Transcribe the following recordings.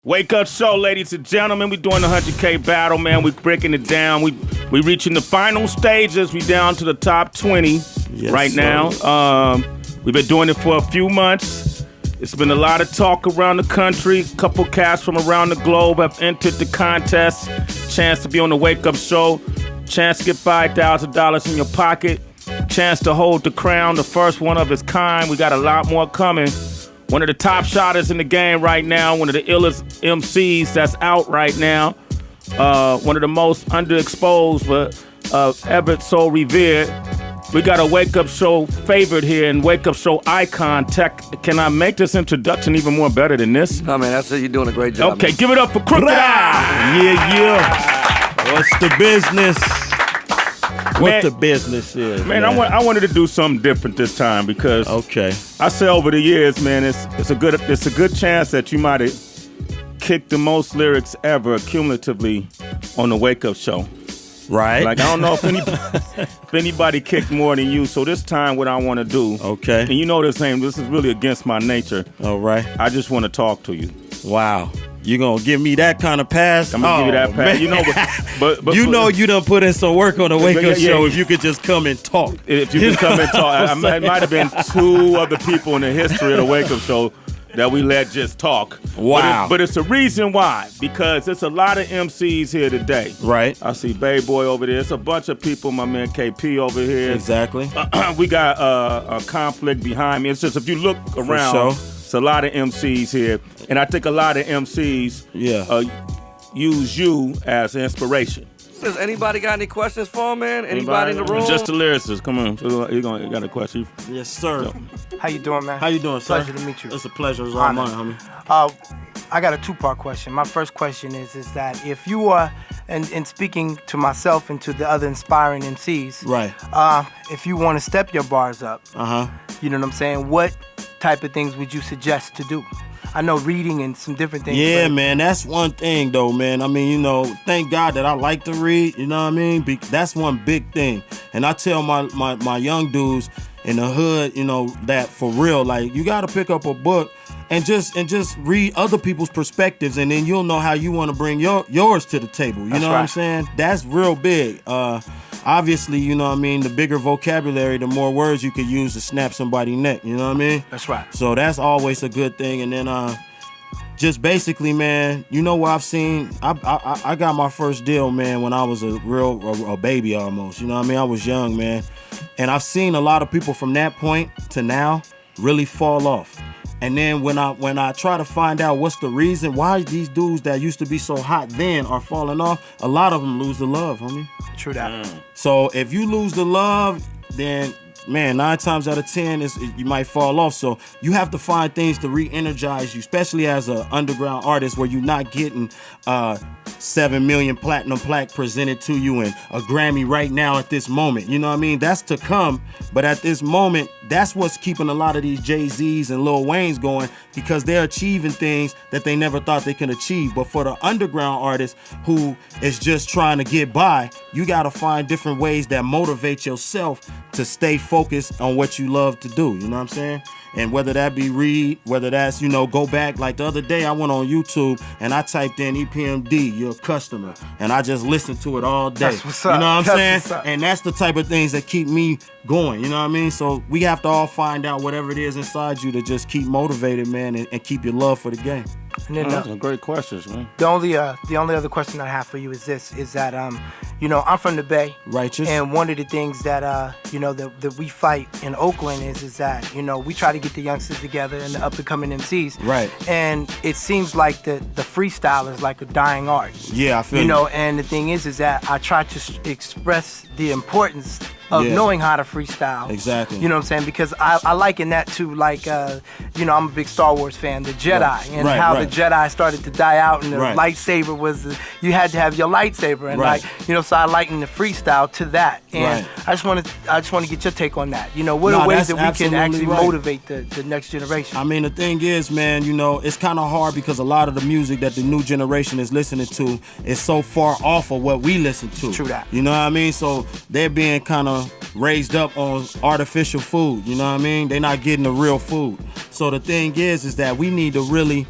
Wake up show, ladies and gentlemen. We doing the 100K battle, man. We breaking it down. We reaching the final stages. We down to the top 20 right now. We've been doing it for a few months. It's been a lot of talk around the country. A couple cats from around the globe have entered the contest. Chance to be on the Wake Up Show. Chance to get $5,000 in your pocket. Chance to hold the crown, the first one of its kind. We got a lot more coming. One of the top shotters in the game right now. One of the illest MCs that's out right now. One of the most underexposed, but ever so revered. We got a Wake Up Show favorite here and Wake Up Show icon. Can I make this introduction even more better than this? No, man, that's it. You're doing a great job. Okay, man. give it up for Crooked Eye. Yeah. What's the business? What the business is, man. I wanted to do something different this time because I say over the years, man, it's a good chance that you might have kicked the most lyrics ever cumulatively on the Wake Up Show. Right. Like, I don't know if anybody kicked more than you. So this time, what I want to do. Okay. And you know this is really against my nature. All right. I just want to talk to you. Wow. You gonna give me that kind of pass? I'm gonna give you that pass. Man. You know, but you know you done put in some work on the Wake Up Show. If you could just come and talk. If you could come and talk. It might have been two other people in the history of the Wake Up Show that we let just talk. Wow. But it's a reason why. Because there's a lot of MCs here today. Right. I see Bay Boy over there. It's a bunch of people. My man KP over here. Exactly. We got a conflict behind me. It's just if you look around, it's a lot of MCs here. And I think a lot of MCs use you as inspiration. Does anybody got any questions for him, man? Anybody in the room? Just the lyricist. Come on. You got a question? Yes, sir. How you doing, man? How you doing, sir? Pleasure to meet you. It's a pleasure. It's all mine, homie. I got a two-part question. My first question is that if you are, and speaking to myself and to the other inspiring MCs, right? If you want to step your bars up, you know what I'm saying? What type of things would you suggest to do? I know reading and some different things. Yeah, man, that's one thing though, man. I mean, you know, thank God that I like to read, you know what I mean? That's one big thing. And I tell my young dudes in the hood, you know, that for real, like, you gotta pick up a book and just read other people's perspectives, and then you'll know how you want to bring yours to the table. You know what I'm saying? That's real big. Obviously, you know what I mean, the bigger vocabulary, the more words you could use to snap somebody's neck, you know what I mean? That's right. So that's always a good thing. And then just basically, man, you know what I've seen? I got my first deal, man, when I was a baby almost, you know what I mean? I was young, man. And I've seen a lot of people from that point to now really fall off. And then when I try to find out what's the reason why these dudes that used to be so hot then are falling off, a lot of them lose the love, homie. True that. So if you lose the love, then man, 9 times out of 10 you might fall off. So you have to find things to re-energize you, especially as an underground artist where you're not getting 7 million platinum plaque presented to you and a Grammy right now at this moment. You know what I mean? That's to come. But at this moment, that's what's keeping a lot of these Jay-Z's and Lil Wayne's going, because they're achieving things that they never thought they could achieve. But for the underground artist who is just trying to get by, you got to find different ways that motivate yourself to stay focused on what you love to do. You know what I'm saying? And whether that be read, whether that's, you know, go back. Like the other day, I went on YouTube and I typed in EPMD, your customer, and I just listened to it all day. That's what's up. You know what I'm saying? What's up. And that's the type of things that keep me going. You know what I mean? So we have to all find out whatever it is inside you to just keep motivated, man, and keep your love for the game. And then, those are great questions, man. The only other question I have for you is this: is that you know, I'm from the Bay, righteous, and one of the things that you know that we fight in Oakland is that, you know, we try to get the youngsters together and the up and coming MCs, right? And it seems like the freestyle is like a dying art. Yeah, I feel you know. And the thing is that I try to express the importance of knowing how to freestyle. Exactly. You know what I'm saying? Because I liken that to, like, you know, I'm a big Star Wars fan, the Jedi, and how the Jedi started to die out, and the lightsaber was, you had to have your lightsaber, and like, you know, so I liken the freestyle to that. And I just want to get your take on that. You know, what are ways that we can actually motivate the next generation? I mean, the thing is, man, you know, it's kind of hard because a lot of the music that the new generation is listening to is so far off of what we listen to. True that. You know what I mean? So they're being kind of raised up on artificial food, you know what I mean? They're not getting the real food. So the thing is that we need to really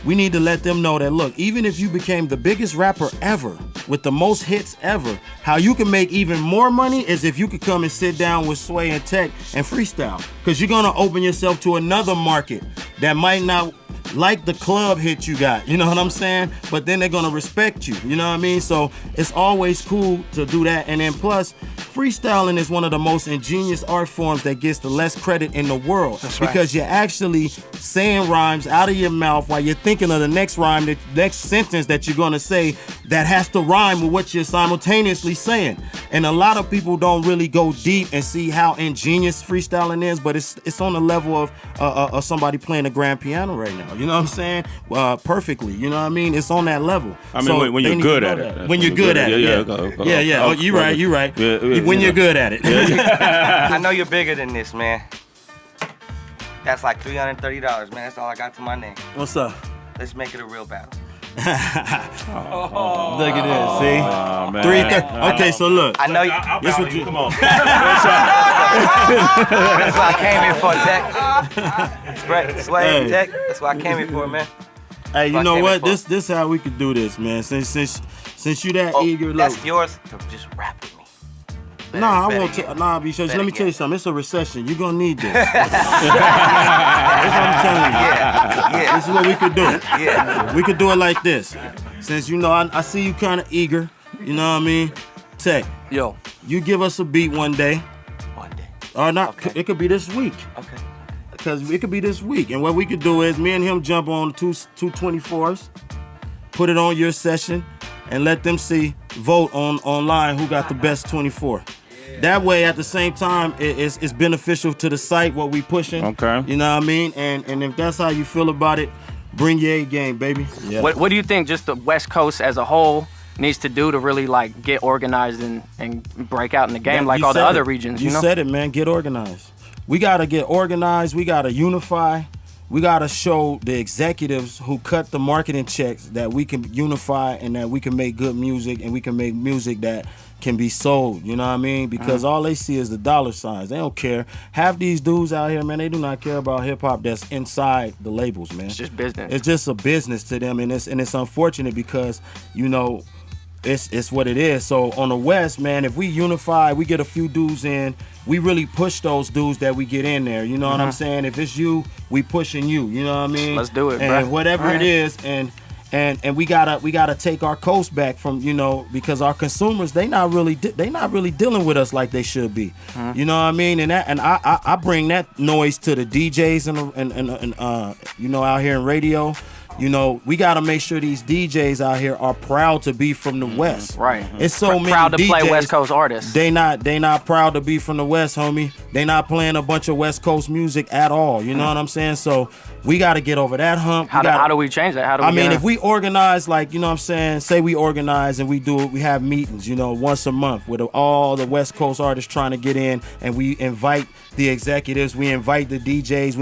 we need to let them know that, look, even if you became the biggest rapper ever with the most hits ever, how you can make even more money is if you could come and sit down with Sway and Tech and freestyle. Because you're going to open yourself to another market that might not like the club hit you got, you know what I'm saying? But then they're gonna respect you, you know what I mean? So it's always cool to do that. And then plus, freestyling is one of the most ingenious art forms that gets the less credit in the world. That's right. Because you're actually saying rhymes out of your mouth while you're thinking of the next rhyme, the next sentence that you're gonna say that has to rhyme with what you're simultaneously saying. And a lot of people don't really go deep and see how ingenious freestyling is, but it's on the level of somebody playing the grand piano right now. You know what I'm saying? Perfectly. You know what I mean? It's on that level. I mean, So when they you're need good to at know it. that. When you're good at it. Yeah. Oh, you're right. You're right. When you're good at it. I know you're bigger than this, man. That's like $330, man. That's all I got to my name. What's up? Let's make it a real battle. Look at this. See? Oh, man. 330. Okay, so look. I know you. This what you. Come on. That's what I came here for, Tech. Right, Sway, Hey. Tech. That's what I came here for, man. Hey, you Fuck know him what? and fuck. This how we could do this, man. Since you that Oh, eager, look. that's yours to just rap with me. Nah, I Better won't. get. Nah, because Better let me get. tell you something. It's a recession. You're gonna need this. That's what I'm telling you. Yeah, This is what we could do. yeah. We could do it like this. Since you know, I see you kind of eager. You know what I mean? Tech, Yo, you give us a beat one day, one day. or not? Okay. It could be this week. Okay. Because it could be this week. And what we could do is me and him jump on two 24s, put it on your session, and let them vote online who got the best 24. That way, at the same time, it's beneficial to the site, what we pushing. Okay. You know what I mean? And if that's how you feel about it, bring your A game, baby. Yeah. What do you think just the West Coast as a whole needs to do to really like get organized and break out in the game like You all the said other it. regions, You you know? said it, man. Get organized. We got to get organized. We got to unify. We got to show the executives who cut the marketing checks that we can unify and that we can make good music and we can make music that can be sold. You know what I mean? Because all they see is the dollar signs. They don't care. Half these dudes out here, man, they do not care about hip hop that's inside the labels, man. It's just business. It's just a business to them, and it's unfortunate because, you know, it's what it is. So on the West, man, if we unify, we get a few dudes in, we really push those dudes that we get in there. You know what I'm saying? If it's you, we pushing you. You know what I mean? Let's do it, and bruh. whatever it is, and we gotta take our coast back from, you know, because our consumers they not really dealing with us like they should be. You know what I mean? And I bring that noise to the DJs and you know, out here in radio. You know, we got to make sure these DJs out here are proud to be from the West. Right. It's so many proud to DJs, play West Coast artists. They not proud to be from the West, homie. They not playing a bunch of West Coast music at all. You know what I'm saying? So we got to get over that hump. How do we change that? How do we I mean, get if we organize, like, you know what I'm saying, say we organize and we have meetings, you know, once a month with all the West Coast artists trying to get in, and we invite the executives, we invite the DJs,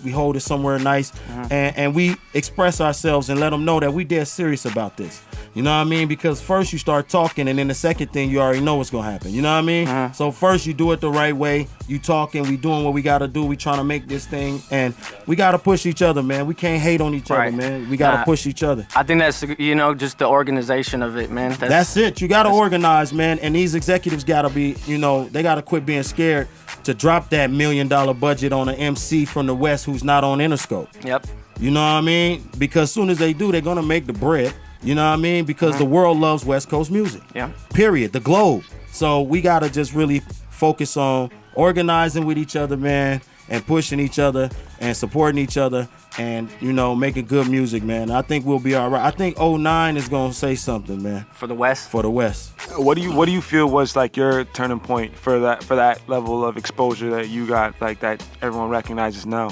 we hold it somewhere nice, and we express ourselves and let them know that we dead serious about this. You know what I mean? Because first you start talking, and then the second thing you already know what's gonna happen. You know what I mean? So first you do it the right way. You talking, we doing what we gotta do. We trying to make this thing, and we gotta push each other, man. We can't hate on each other, Right. man. We gotta push each other. I think that's, you know, just the organization of it, man. That's it. You gotta organize, man. And these executives gotta be, you know, they gotta quit being scared to drop that $1 million budget on an MC from the West who's not on Interscope. Yep. You know what I mean? Because as soon as they do, they're gonna make the bread. You know what I mean? Because the world loves West Coast music. Yeah. Period. The globe. So we gotta just really focus on organizing with each other, man, and pushing each other and supporting each other, and, you know, making good music, man. I think we'll be all right. I think 09 is gonna say something, man, For the West. for the West. What do you feel was like your turning point for that level of exposure that you got, like that everyone recognizes now?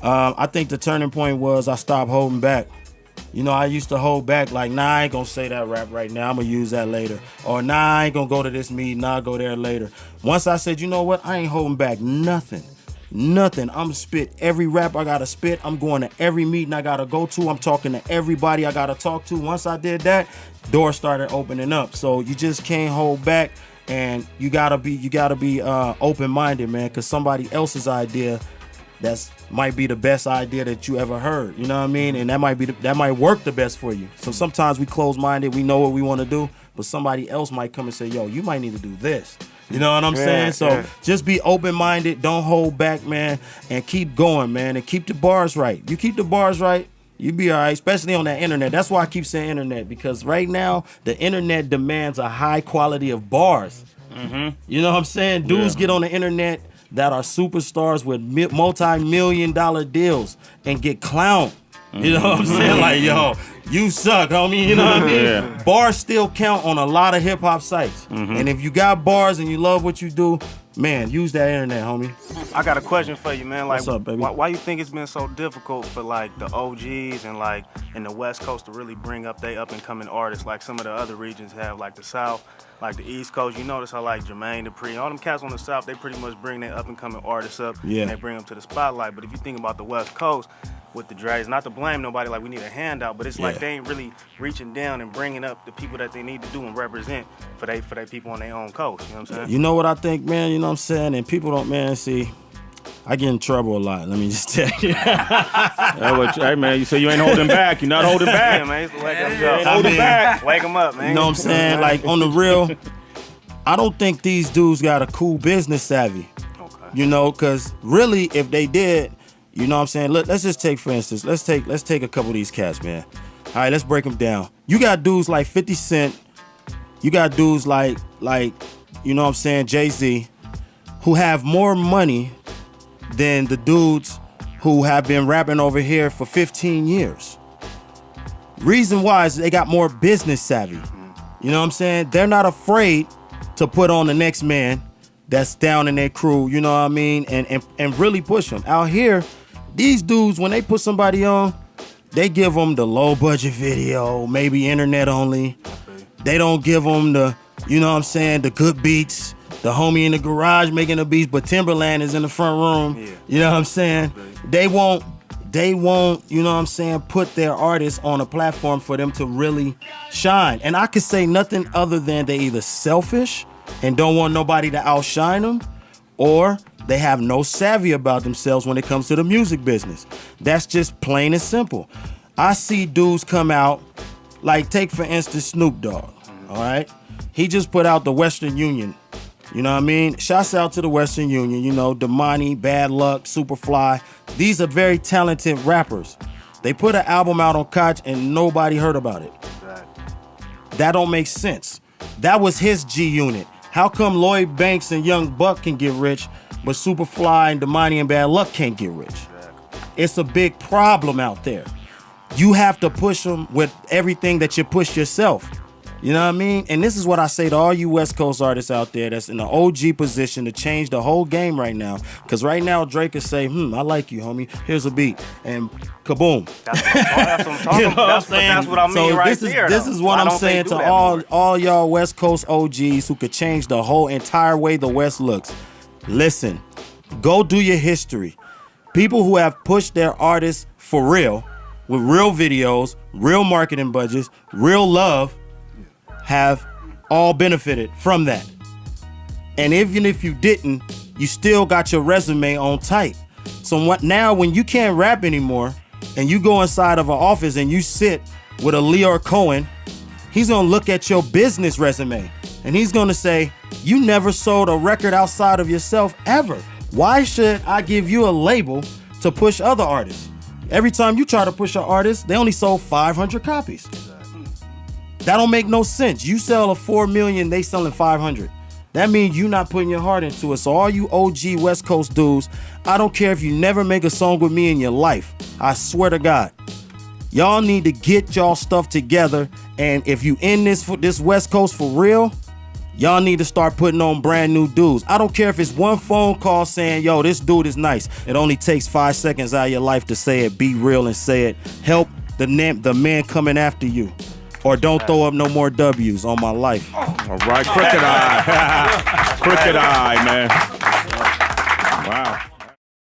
I think the turning point was I stopped holding back. You know, I used to hold back, like, nah, I ain't gonna say that rap right now. I'm gonna use that later. Or, nah, I ain't gonna go to this meeting. I'll go there later. Once I said, you know what? I ain't holding back nothing. Nothing. I'm spit every rap I gotta spit. I'm going to every meeting I gotta go to. I'm talking to everybody I gotta talk to. Once I did that, doors started opening up. So you just can't hold back, and you gotta be open-minded, man, because somebody else's idea that's might be the best idea that you ever heard. You know what I mean? And that might work the best for you. So sometimes we close-minded, we know what we want to do, but somebody else might come and say, yo, you might need to do this. You know what I'm saying? So just be open-minded, don't hold back, man, and keep going, man, and keep the bars right. You keep the bars right, you be all right, especially on that internet. That's why I keep saying internet, because right now the internet demands a high quality of bars. Mm-hmm. You know what I'm saying? Dudes get on the internet that are superstars with multi-million-dollar deals and get clowned. You know what I'm saying? Like, yo, you suck, homie. You know what I mean? Yeah. Bars still count on a lot of hip-hop sites. Mm-hmm. And if you got bars and you love what you do, man, use that internet, homie. I got a question for you, man. Like, what's up, baby? Why you think it's been so difficult for, like, the OGs and, like, in the West Coast to really bring up they up-and-coming artists like some of the other regions have, like the South, like the East Coast? You notice how, like, Jermaine Dupri, all them cats on the South, they pretty much bring their up-and-coming artists up and they bring them to the spotlight. But if you think about the West Coast, with the Dre's, not to blame nobody, like we need a handout, but it's like they ain't really reaching down and bringing up the people that they need to do and represent for they people on their own coast. You know what I'm saying? You know what I think, man? You know what I'm saying? And people don't, man, see, I get in trouble a lot. Let me just tell you. Hey, man, you say you ain't holding back. You're not holding back. Yeah, man, wake holding back. Wake them up, man. You know what I'm saying? Like, on the real, I don't think these dudes got a cool business savvy. Okay. You know, because really, if they did, you know what I'm saying? Let's just take, for instance, let's take a couple of these cats, man. All right, let's break them down. You got dudes like 50 Cent. You got dudes like you know what I'm saying, Jay-Z, who have more money than the dudes who have been rapping over here for 15 years. Reason why is they got more business savvy. You know what I'm saying? They're not afraid to put on the next man that's down in their crew, you know what I mean? And really push them. Out here, these dudes, when they put somebody on, they give them the low budget video, maybe internet only. They don't give them the, you know what I'm saying, the good beats, the homie in the garage making the beats, but Timberland is in the front room. Yeah. You know what I'm saying? They won't, you know what I'm saying, put their artists on a platform for them to really shine. And I could say nothing other than they either selfish and don't want nobody to outshine them, or they have no savvy about themselves when it comes to the music business. That's just plain and simple. I see dudes come out, like take for instance Snoop Dogg, all right? He just put out the Western Union, you know what I mean? Shouts out to the Western Union, you know, Damani, Bad Luck, Superfly. These are very talented rappers. They put an album out on Koch and nobody heard about it. That don't make sense. That was his G Unit. How come Lloyd Banks and Young Buck can get rich, but Superfly and Damani and Bad Luck can't get rich? It's a big problem out there. You have to push them with everything that you push yourself. You know what I mean? And this is what I say to all you West Coast artists out there that's in the OG position to change the whole game right now. Because right now Drake could say, I like you, homie. Here's a beat. And kaboom. That's what I'm talking about. That's what I mean so right there. This is what I'm saying to all y'all West Coast OGs who could change the whole entire way the West looks. Listen, go do your history. People who have pushed their artists for real, with real videos, real marketing budgets, real love, have all benefited from that. And even if you didn't, you still got your resume on tight. So what now when you can't rap anymore and you go inside of an office and you sit with a Leor Cohen, he's gonna look at your business resume and he's gonna say, you never sold a record outside of yourself ever. Why should I give you a label to push other artists? Every time you try to push an artist, they only sold 500 copies. That don't make no sense. You sell a 4 million, they selling 500. That means you not putting your heart into it. So all you OG West Coast dudes, I don't care if you never make a song with me in your life. I swear to God. Y'all need to get y'all stuff together. And if you in this West Coast for real, y'all need to start putting on brand new dudes. I don't care if it's one phone call saying, yo, this dude is nice. It only takes 5 seconds out of your life to say it. Be real and say it. Help the man coming after you. Or don't throw up no more W's on my life. All right, crooked eye. Crooked eye, man. Wow.